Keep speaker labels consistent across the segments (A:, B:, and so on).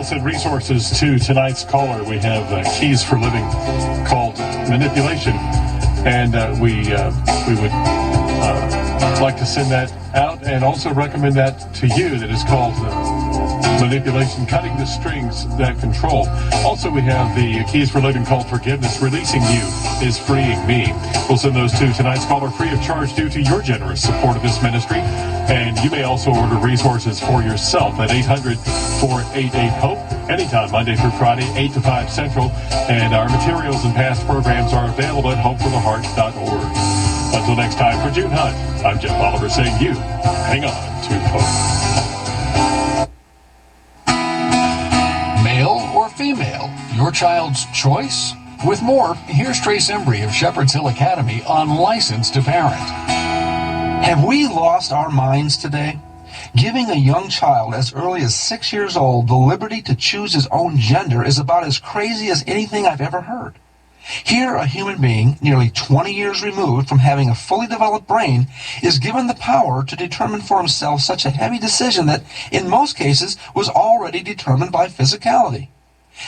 A: blessed resources to tonight's caller. We have Keys for Living called Manipulation, and we would like to send that out and also recommend that to you. That is called Manipulation, Cutting the Strings That Control. Also, we have the Keys for Living called Forgiveness, Releasing You is Freeing Me. We'll send those to tonight's caller free of charge due to your generous support of this ministry. And you may also order resources for yourself at 800-488-HOPE, anytime, Monday through Friday, 8 to 5 Central. And our materials and past programs are available at hopefortheheart.org. Until next time, for June Hunt, I'm Jeff Oliver saying you hang on to hope.
B: Male or female, your child's choice? With more, here's Trace Embry of Shepherd's Hill Academy on License to Parent.
C: Have we lost our minds today? Giving a young child as early as 6 years old the liberty to choose his own gender is about as crazy as anything I've ever heard. Here, a human being, nearly 20 years removed from having a fully developed brain, is given the power to determine for himself such a heavy decision that, in most cases, was already determined by physicality.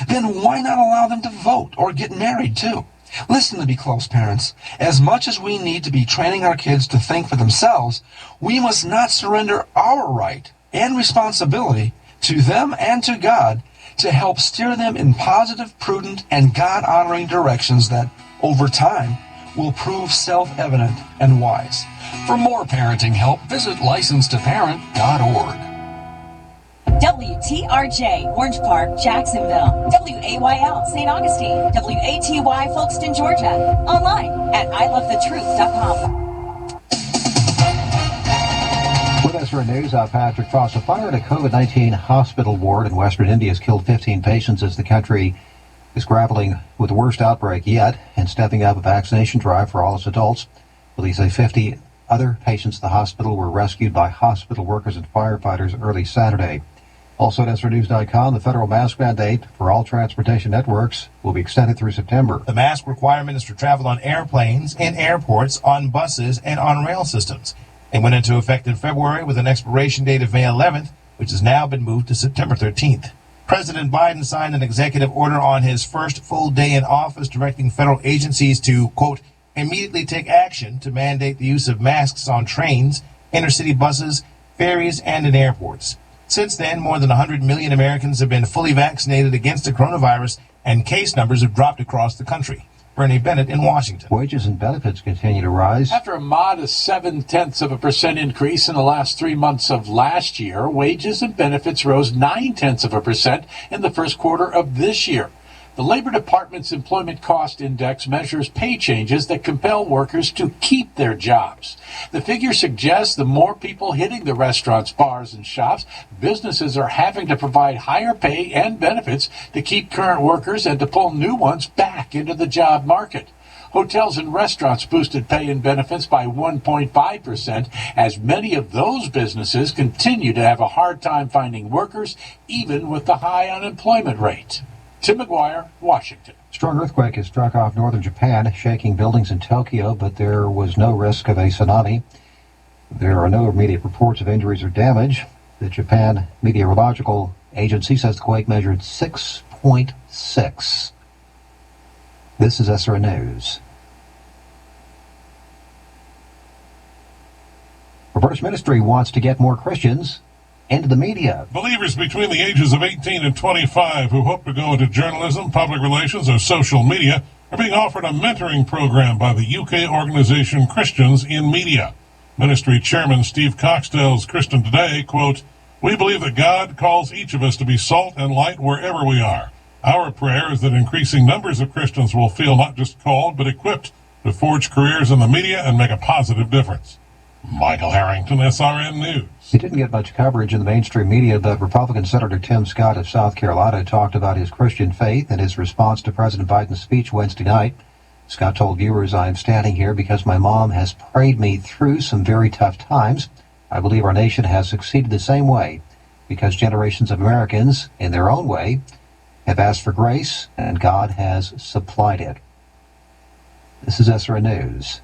C: Then why not allow them to vote or get married, too? Listen to me, close parents. As much as we need to be training our kids to think for themselves, we must not surrender our right and responsibility to them and to God to help steer them in positive, prudent, and God-honoring directions that, over time, will prove self-evident and wise.
B: For more parenting help, visit licensetoparent.org.
D: WTRJ, Orange Park, Jacksonville. WAYL, St. Augustine. WATY, Folkestone, Georgia. Online at ilovethetruth.com.
E: With us for news, Patrick Frost. A fire at a COVID-19 hospital ward in western India has killed 15 patients as the country is grappling with the worst outbreak yet and stepping up a vaccination drive for all its adults. Police say 50 other patients at the hospital were rescued by hospital workers and firefighters early Saturday. Also at SRNews.com, the federal mask mandate for all transportation networks will be extended through September.
F: The mask requirement is for travel on airplanes, in airports, on buses, and on rail systems. It went into effect in February with an expiration date of May 11th, which has now been moved to September 13th. President Biden signed an executive order on his first full day in office directing federal agencies to, quote, immediately take action to mandate the use of masks on trains, intercity buses, ferries, and in airports. Since then, more than 100 million Americans have been fully vaccinated against the coronavirus, and case numbers have dropped across the country. Bernie Bennett in Washington.
E: Wages and benefits continue to rise.
G: After a modest 0.7% increase in the last 3 months of last year, wages and benefits rose 0.9% in the first quarter of this year. The Labor Department's Employment Cost Index measures pay changes that compel workers to keep their jobs. The figure suggests the more people hitting the restaurants, bars, and shops, businesses are having to provide higher pay and benefits to keep current workers and to pull new ones back into the job market. Hotels and restaurants boosted pay and benefits by 1.5%, as many of those businesses continue to have a hard time finding workers, even with the high unemployment rate. Tim McGuire, Washington.
E: Strong earthquake has struck off northern Japan, shaking buildings in Tokyo, but there was no risk of a tsunami. There are no immediate reports of injuries or damage. The Japan Meteorological Agency says the quake measured 6.6. This is SRN News. A British ministry wants to get more Christians into the media.
H: Believers between the ages of 18 and 25 who hope to go into journalism, public relations, or social media are being offered a mentoring program by the UK organization Christians in Media. Ministry Chairman Steve Cox tells Christian Today, quote, "We believe that God calls each of us to be salt and light wherever we are. Our prayer is that increasing numbers of Christians will feel not just called, but equipped to forge careers in the media and make a positive difference." Michael Harrington, SRN News.
E: He didn't get much coverage in the mainstream media, but Republican Senator Tim Scott of South Carolina talked about his Christian faith and his response to President Biden's speech Wednesday night. Scott told viewers, "I am standing here because my mom has prayed me through some very tough times. I believe our nation has succeeded the same way because generations of Americans, in their own way, have asked for grace, and God has supplied it." This is SRN News.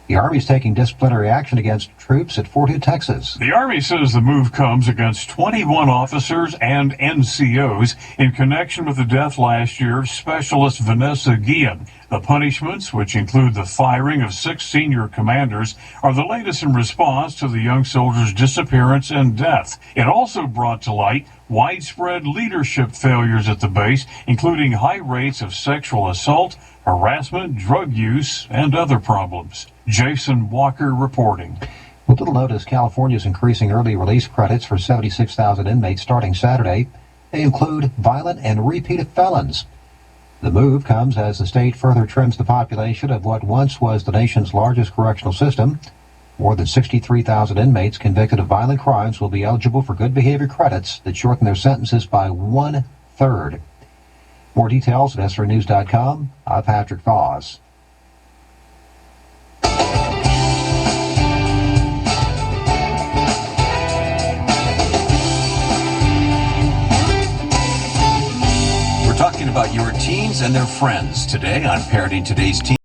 E: The Army's taking disciplinary action against troops at Fort Hood, Texas.
I: The Army says the move comes against 21 officers and NCOs in connection with the death last year of Specialist Vanessa Guillen. The punishments, which include the firing of 6 senior commanders, are the latest in response to the young soldier's disappearance and death. It also brought to light widespread leadership failures at the base, including high rates of sexual assault, harassment, drug use, and other problems. Jason Walker reporting.
E: With little notice, California is increasing early release credits for 76,000 inmates starting Saturday. They include violent and repeat felons. The move comes as the state further trims the population of what once was the nation's largest correctional system. More than 63,000 inmates convicted of violent crimes will be eligible for good behavior credits that shorten their sentences by 1/3. More details at SRNews.com. I'm Patrick Foss.
B: We're talking about your teens and their friends today on Parenting Today's Teen.